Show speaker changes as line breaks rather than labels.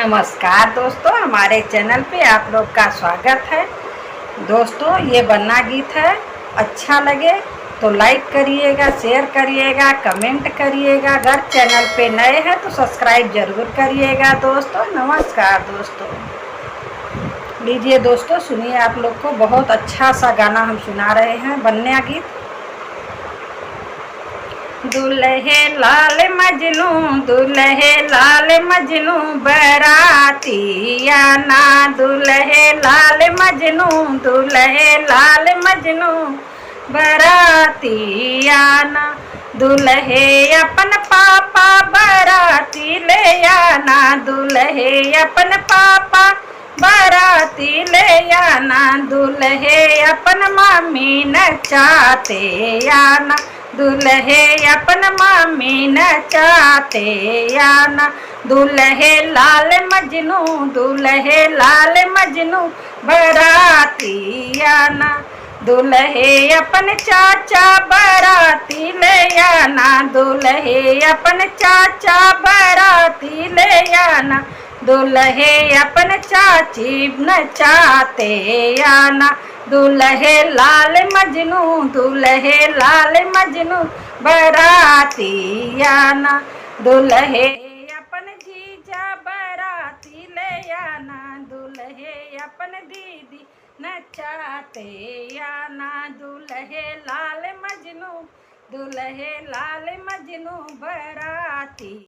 नमस्कार दोस्तों, हमारे चैनल पे आप लोग का स्वागत है। दोस्तों, ये बन्ना गीत है। अच्छा लगे तो लाइक करिएगा, शेयर करिएगा, कमेंट करिएगा। अगर चैनल पे नए हैं तो सब्सक्राइब जरूर करिएगा। दोस्तों नमस्कार। दोस्तों लीजिए दोस्तों, सुनिए। आप लोग को बहुत अच्छा सा गाना हम सुना रहे हैं, बन्ना गीत। दुल्हे लाल मजनू, दुल्हे लाल मजनू, बरातिया ना। दुल्हे लाल मजनू, दुल्हे लाल मजनू, बरातिया ना। दुल्हे अपन पापा बराती ले आना। दुल्हे अपन पापा बराती ले आना। दुल्हे अपन मम्मी नचाते आना। दुल्हे अपन मामी नचाते आना। दुल्हे लाल मजनू, दुल्हे लाल मजनू, बराती आना। दुल्हे अपन चाचा बराती ले आना। दुल्हे अपन चाचा बराती ले आना। दुल्हे अपन चाची नचाते आना। दुल्हे लाल मजनू, दुल्हे लाल मजनू, बराती आना। दुल्हे अपन जीजा बराती ले आना। दुल्हे अपन दीदी नचाते आना। दुल्हे लाल मजनू, दुल्हे लाल मजनू, बराती।